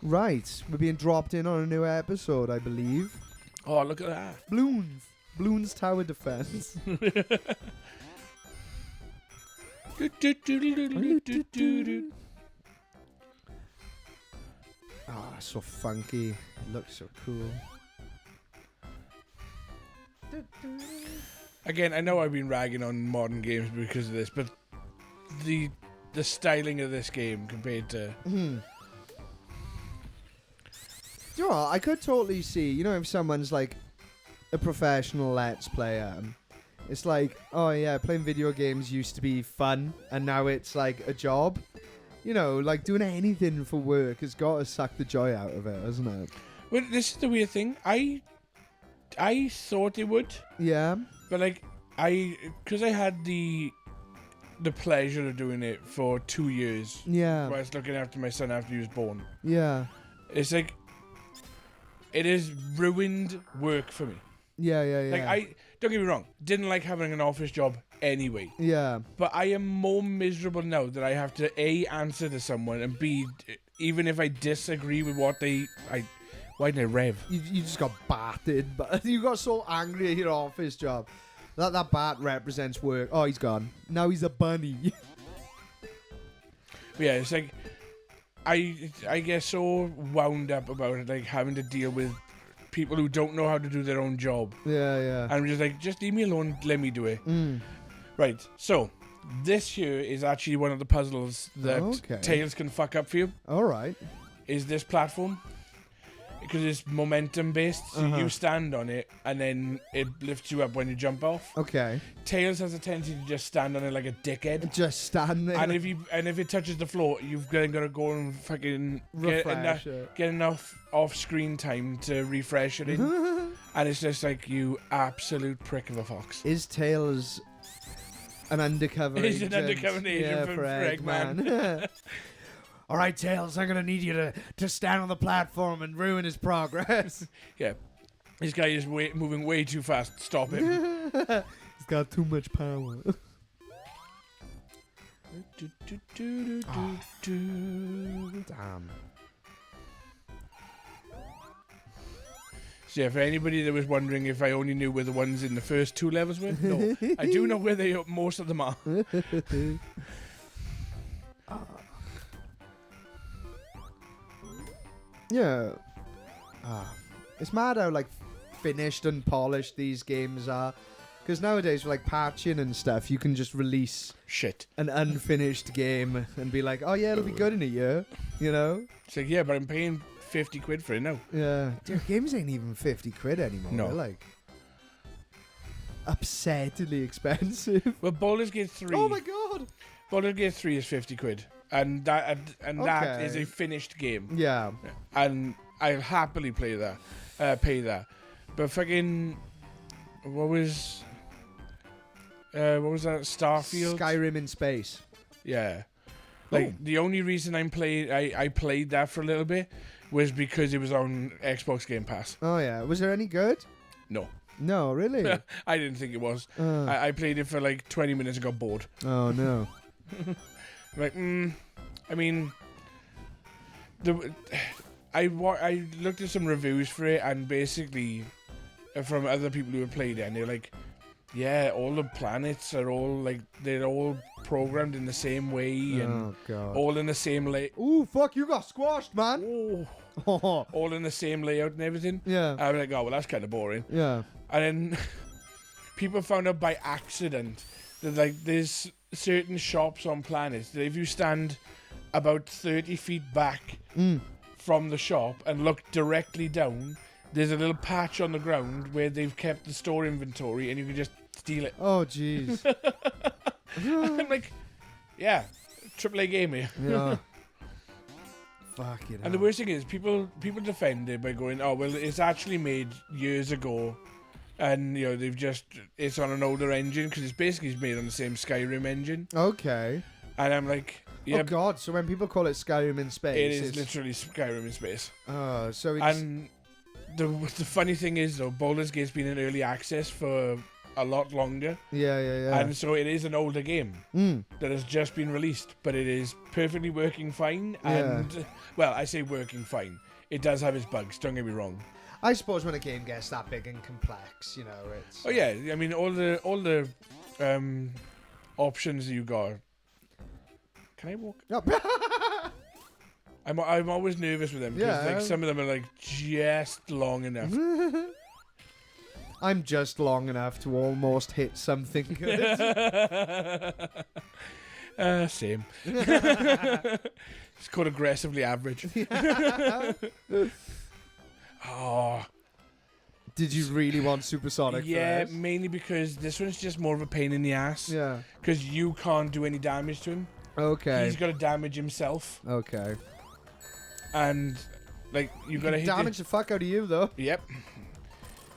Right, we're being dropped in on a new episode, I believe. Oh, look at that. Bloons Tower Defense. Ah, so funky. It looks so cool. Again, I know I've been ragging on modern games because of this, but the styling of this game compared to... You know what? I could totally see, you know, if someone's like a professional Let's Player, it's like, oh yeah, playing video games used to be fun, and now it's like a job. You know, like doing anything for work has got to suck the joy out of it, hasn't it? Well, this is the weird thing. I thought it would. Yeah. But like, because I had the pleasure of doing it for 2 years. Yeah. While I was looking after my son after he was born. Yeah. It's like, it has ruined work for me. Yeah. Like, don't get me wrong, didn't like having an office job anyway. Yeah. But I am more miserable now that I have to A, answer to someone, and B, even if I disagree with what why didn't I rev? You just got battered, but you got so angry at your office job. That bat represents work. Oh, he's gone. Now he's a bunny. Yeah, it's like I get so wound up about it, like having to deal with people who don't know how to do their own job. Yeah. And I'm just like, just leave me alone, let me do it. Right, so this here is actually one of the puzzles that Tails can fuck up for you. Alright. Is this platform. Because it's momentum based, so you stand on it and then it lifts you up when you jump off. Okay. Tails has a tendency to just stand on it like a dickhead. Just stand there. And if it touches the floor, you've then got to go and fucking refresh get enough off-screen time to refresh it in. And it's just like, you absolute prick of a fox. Is Tails an undercover agent? He's an undercover agent for Eggman. All right, Tails, I'm going to need you to stand on the platform and ruin his progress. Yeah. This guy is moving way too fast. Stop him. He's got too much power. Damn. So yeah, for anybody that was wondering if I only knew where the ones in the first 2 levels were, no. I do know where most of them are. Yeah. It's mad how like finished and polished these games are. Because nowadays with like patching and stuff, you can just release an unfinished game and be like, oh yeah, it'll be good in a year, you know? It's like, yeah, but I'm paying 50 quid for it now. Yeah. Dude, games ain't even 50 quid anymore. No. They're like upsettingly expensive. Well, Baldur's Gate 3. Oh my god! Baldur's Gate 3 is 50 quid. And that is a finished game. Yeah. And I'll happily pay that. But fucking, what was that? Starfield? Skyrim in space. Yeah. Like, the only reason I played that for a little bit was because it was on Xbox Game Pass. Oh yeah. Was there any good? No. No, really? I didn't think it was. I played it for like 20 minutes and got bored. Oh no. Like, I mean, I looked at some reviews for it, and basically from other people who have played it, and they're like, yeah, all the planets are all like, they're all programmed in the same way, and all in the same layout. Ooh, fuck, you got squashed, man. Oh. All in the same layout and everything. Yeah. I was like, oh, well, that's kind of boring. Yeah. And then people found out by accident that like there's certain shops on planets that if you stand about 30 feet back from the shop and look directly down, there's a little patch on the ground where they've kept the store inventory and you can just steal it. Oh, jeez. I'm like, yeah, AAA game here. Yeah. Fuck it. And the worst thing is, people defend it by going, oh, well, it's actually made years ago. And, you know, it's on an older engine, because it's basically made on the same Skyrim engine. Okay. And I'm like, yeah. Oh, God, so when people call it Skyrim in space... It is literally Skyrim in space. Oh, so it's... And the funny thing is, though, Baldur's Gate's been in early access for a lot longer. Yeah. And so it is an older game that has just been released, but it is perfectly working fine. Yeah. And, well, I say working fine. It does have its bugs, don't get me wrong. I suppose when a game gets that big and complex, you know, it's... Oh, yeah. I mean, all the options you got. Can I walk? Oh. I'm always nervous with them because Yeah. like some of them are like just long enough. I'm just long enough to almost hit something good. Same. It's called aggressively average. Oh. Did you really want Supersonic Yeah, for this? mainly because this one's just more of a pain in the ass. Yeah. Because you can't do any damage to him. Okay. He's got to damage himself. Okay. And, like, you got to hit Damage the fuck out of you, though. Yep.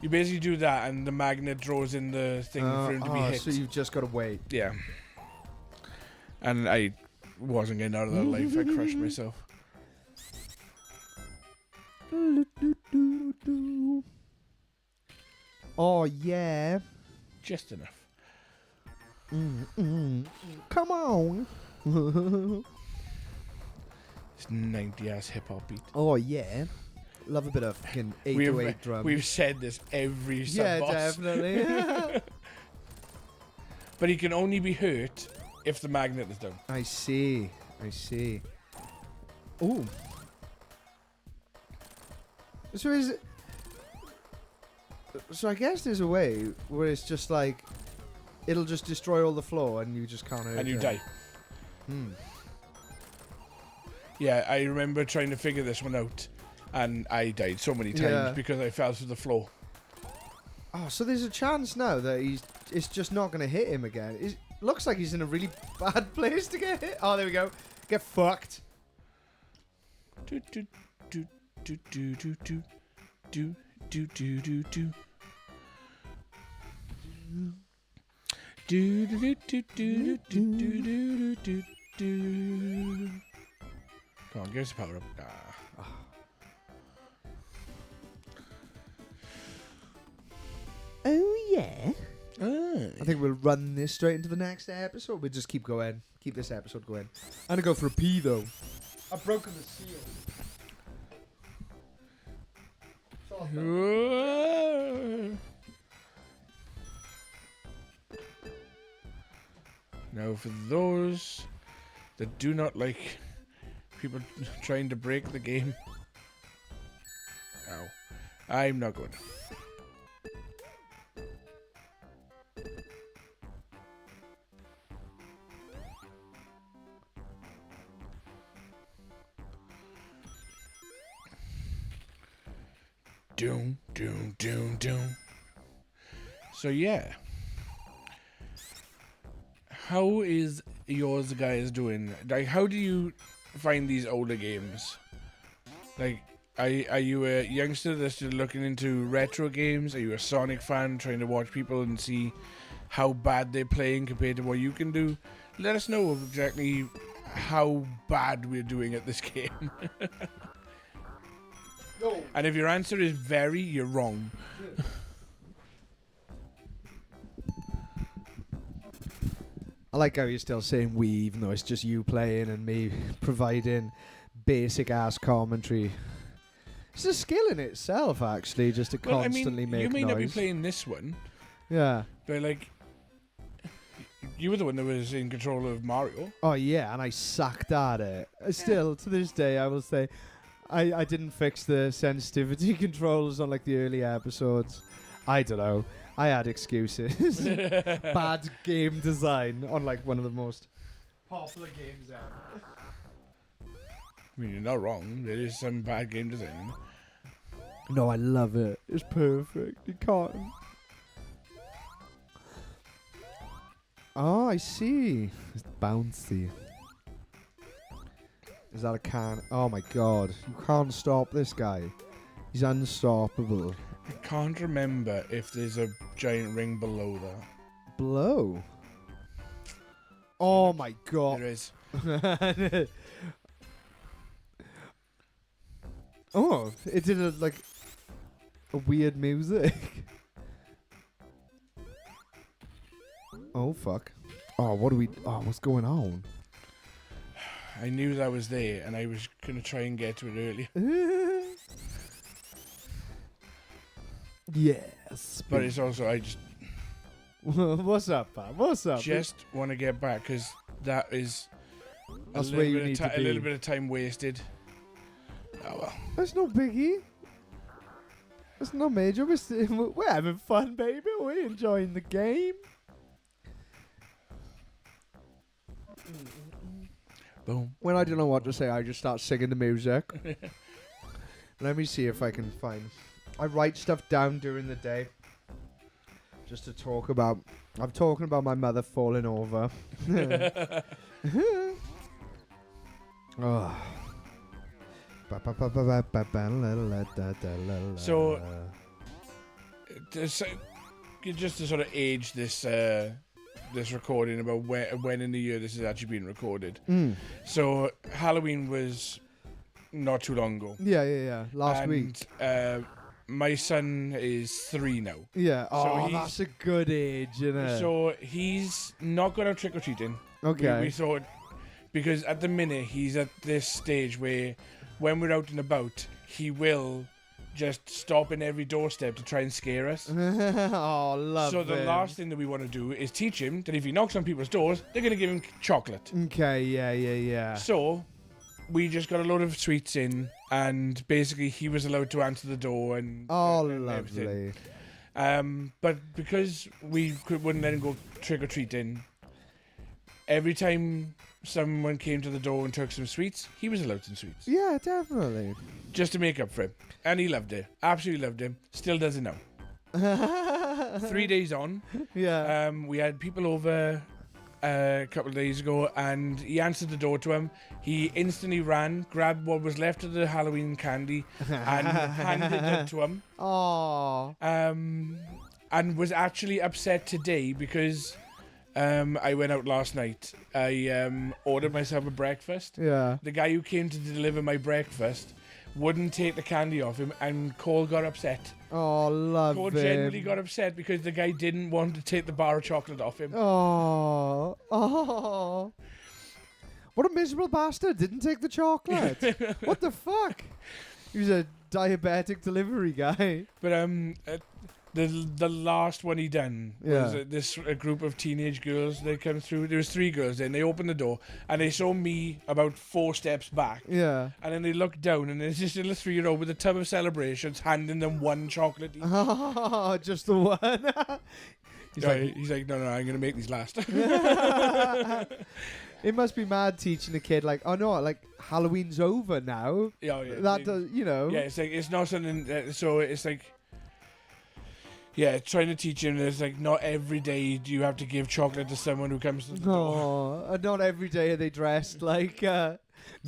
You basically do that, and the magnet draws in the thing for him to be hit. So you've just got to wait. Yeah. And I wasn't getting out of that life. I crushed myself. Oh, yeah. Just enough. Come on. This 90-ass hip-hop beat. Oh, yeah. Love a bit of fucking 808 drum. We've said this every Yeah, sub-boss. definitely. But he can only be hurt if the magnet is down. I see. Ooh. So I guess there's a way where it's just like it'll just destroy all the floor and you just can't hurt And you it. die. Yeah, I remember trying to figure this one out, and I died so many times because I fell through the floor. Oh, so there's a chance now that it's just not going to hit him again. It looks like he's in a really bad place to get hit. Oh, there we go. Get fucked. Do do do do do do do do do do do do. Do do do do do do do do do. Come on, give us the power up. Oh, yeah. I think we'll run this straight into the next episode. We'll just keep going. Keep this episode going. I'm going to go for a pee, though. I've broken the seal. Now, for those that do not like people trying to break the game, ow, I'm not going. Doom, doom, doom, doom. So yeah. How is yours guys doing? Like, how do you find these older games? Like, are you a youngster that's just looking into retro games? Are you a Sonic fan trying to watch people and see how bad they're playing compared to what you can do? Let us know exactly how bad we're doing at this game. No. And if your answer is very, you're wrong. I like how you're still saying we, even though it's just you playing and me providing basic ass commentary. It's a skill in itself, actually, just to constantly make you may noise. not be playing this one, Yeah. but like, you were the one that was in control of Mario. Oh yeah, and I sucked at it. Still, to this day, I will say, I didn't fix the sensitivity controls on like the early episodes. I don't know. I had excuses. Bad game design on like one of the most popular games ever. I mean, you're not wrong. There is some bad game design. No, I love it. It's perfect. You can't. Oh, I see. It's bouncy. Is that a can? Oh my god. You can't stop this guy. He's unstoppable. I can't remember if there's a giant ring below that. Blow. Oh my god. There is. Oh, it did a weird music. Oh, fuck. Oh, what do we... Oh, what's going on? I knew that was there, and I was going to try and get to it earlier. Yes. But it's also, I just What's up, pal? What's up? just want to get back, because that is That's where you need to a be. little bit of time wasted. Oh, well. That's no biggie. That's no major. We're having fun, baby. We're enjoying the game. Boom. When I don't know what to say, I just start singing the music. Let me see if I can find... I write stuff down during the day. Just to talk about... I'm talking about my mother falling over. Oh. So, just to sort of age this this recording about when in the year this has actually been recorded. So Halloween was not too long ago. Yeah. Last week. My son is 3 now. Yeah. Oh, So that's a good age, isn't it? So he's not going out trick-or-treating. Okay. We thought, because at the minute he's at this stage where when we're out and about, he will just stop in every doorstep to try and scare us. Oh, love So the him. last thing that we want to do is teach him that if he knocks on people's doors, they're going to give him chocolate. Okay, yeah. So we just got a load of sweets in, and basically he was allowed to answer the door and Oh, and everything. lovely. But because we wouldn't let him go trick-or-treating, every time someone came to the door and took some sweets, he was allowed some sweets. Yeah, definitely. Just to make up for it. And he loved it. Absolutely loved him. Still does it now. 3 days on, Yeah. we had people over a couple of days ago, and he answered the door to him. He instantly ran, grabbed what was left of the Halloween candy, and handed it to him. Oh. And was actually upset today because I went out last night. I ordered myself a breakfast. Yeah. The guy who came to deliver my breakfast wouldn't take the candy off him, and Cole got upset. Oh, love Cole him. genuinely got upset because the guy didn't want to take the bar of chocolate off him. Oh. What a miserable bastard. Didn't take the chocolate. What the fuck? He was a diabetic delivery guy. But the last one he done was Yeah. this group of teenage girls. They come through. There was 3 girls there, and they opened the door, and they saw me about 4 steps back. Yeah. And then they looked down, and there's this little 3-year-old with a tub of celebrations handing them 1 chocolate each. Oh, just the one. He's like, no, I'm going to make these last. It must be mad teaching a kid, like, oh no, like, Halloween's over now. Yeah. That does, you know. Yeah, it's like, it's not something, so it's like, yeah, trying to teach him, there's like, not every day do you have to give chocolate to someone who comes to the door. Oh, not every day are they dressed like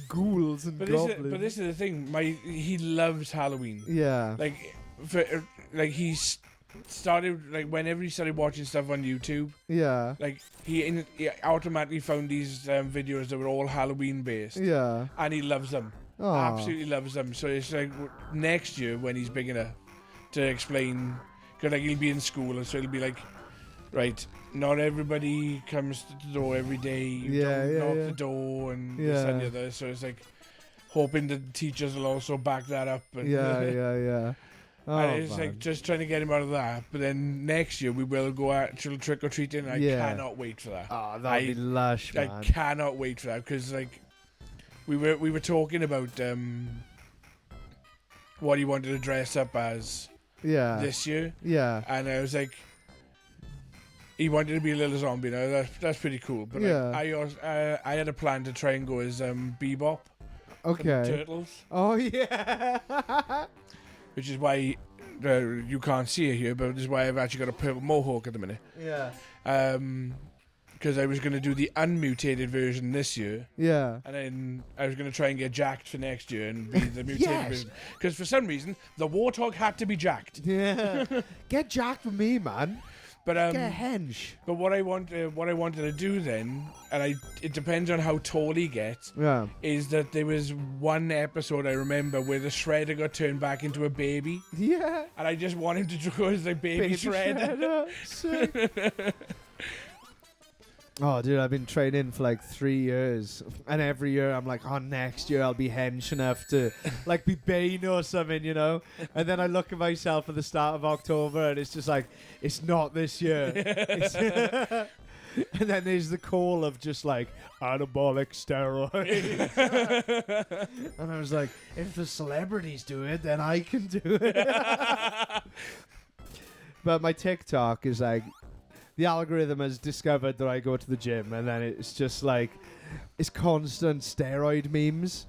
ghouls and goblins. But this is the thing, he loves Halloween. Yeah. Like, he's started, like, whenever he started watching stuff on YouTube, Yeah. like, he automatically found these videos that were all Halloween based. Yeah. And he loves them. Oh. Absolutely loves them. So it's like, next year when he's big enough to explain, because like he'll be in school, and so it'll be like, right, not everybody comes to the door every day. You don't knock the door and this and the other. So it's like hoping the teachers will also back that up. And Yeah. Oh, and it's man. like just trying to get him out of that. But then next year we will go actual trick or treating. I cannot wait for that. Oh, that'd be lush, man. I cannot wait for that, because like we were talking about what he wanted to dress up as this year. Yeah. And I was like, he wanted to be a little zombie. Now that's pretty cool. But like, I had a plan to try and go as Bebop. Okay. From Turtles. Oh yeah. Which is why you can't see it here, but this is why I've actually got a purple mohawk at the minute. Yeah. Because I was going to do the unmutated version this year. Yeah. And then I was going to try and get jacked for next year and be the mutated version. Because for some reason, the warthog had to be jacked. Yeah. Get jacked with me, man. But Get a henge. But what I wanted to do then, and it depends on how tall he gets. Yeah. Is that there was one episode I remember where the Shredder got turned back into a baby. Yeah. And I just want him to go as like baby Shredder. Shredder. Sick. Oh, dude, I've been training for like 3 years, and every year I'm like, oh, next year I'll be hench enough to like be Bane or something, you know? And then I look at myself at the start of October, and it's just like, it's not this year. And then there's the call of just like anabolic steroids. And I was like, if the celebrities do it, then I can do it. But my TikTok is like, the algorithm has discovered that I go to the gym, and then it's just like, it's constant steroid memes.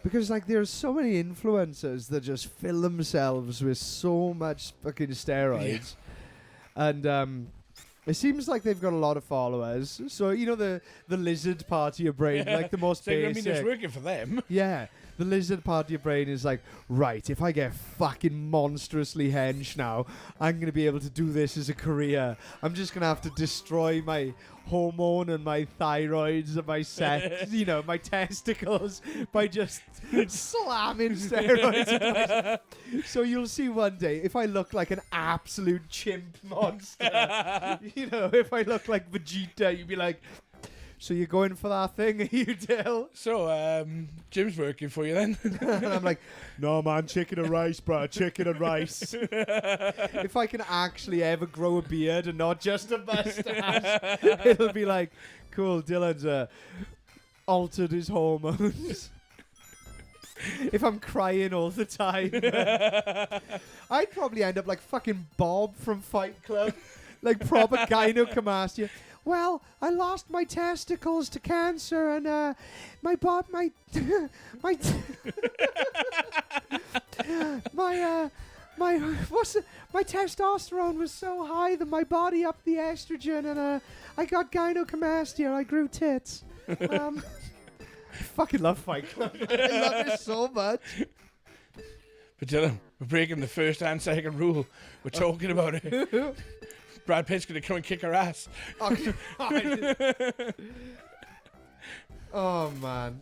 Because like there's so many influencers that just fill themselves with so much fucking steroids. Yeah. And it seems like they've got a lot of followers. So, you know, the lizard part of your brain, like the most so basic. I mean, it's working for them. Yeah. The lizard part of your brain is like, right, if I get fucking monstrously hench now, I'm going to be able to do this as a career. I'm just going to have to destroy my hormone and my thyroids and my sex, you know, my testicles by just slamming steroids. So you'll see one day, if I look like an absolute chimp monster, you know, if I look like Vegeta, you'd be like, so you're going for that thing, are you, Dale? So, gym's working for you then? And I'm like, no, man, chicken and rice, bro, chicken and rice. If I can actually ever grow a beard and not just a mustache, it'll be like, cool, Dylan's altered his hormones. If I'm crying all the time, I'd probably end up like fucking Bob from Fight Club, like proper gynecomastia. Well, I lost my testicles to cancer, and my testosterone was so high that my body upped the estrogen, and I got gynecomastia. I grew tits. I fucking love Fight Club. I love it so much. But Dylan, we're breaking the first and second rule. We're talking about it. Brad Pitt's going to come and kick our ass. Oh, oh, man.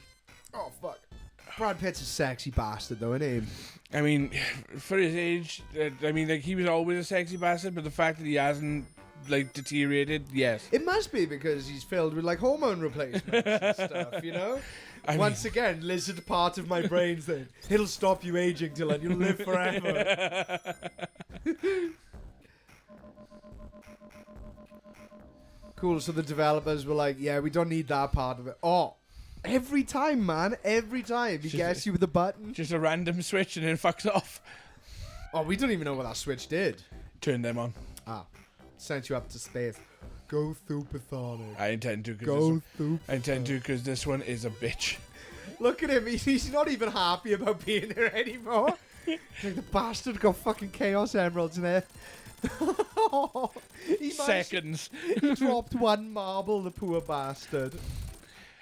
Oh, fuck. Brad Pitt's a sexy bastard, though, isn't he? I mean, for his age, I mean, like, he was always a sexy bastard, but the fact that he hasn't, like, deteriorated, yes. It must be because he's filled with, like, hormone replacements and stuff, you know? Once again, lizard part of my brain's thing. It'll stop you aging, Dylan. You'll live forever. Cool, so the developers were like, yeah, we don't need that part of it. Oh, every time, man. Every time. He gets you with a button. Just a random switch and then fucks off. Oh, we don't even know what that switch did. Turn them on. Ah. Sent you up to space. Go supersonic. I intend to. Go supersonic. I intend to because this one is a bitch. Look at him. He's not even happy about being there anymore. Like, the bastard got fucking Chaos Emeralds in there. Seconds. He dropped one marble, the poor bastard.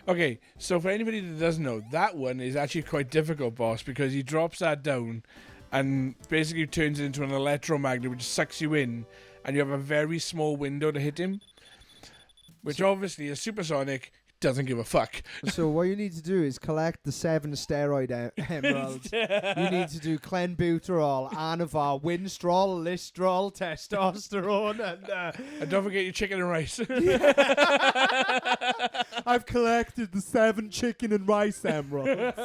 Okay, so for anybody that doesn't know, that one is actually quite difficult, boss, because he drops that down and basically turns it into an electromagnet which sucks you in, and you have a very small window to hit him, which obviously is supersonic. Doesn't give a fuck. So what you need to do is collect the 7 steroid emeralds. You need to do clenbuterol, anavar, winstrol, listrol, testosterone, and don't forget your chicken and rice. I've collected the 7 chicken and rice emeralds.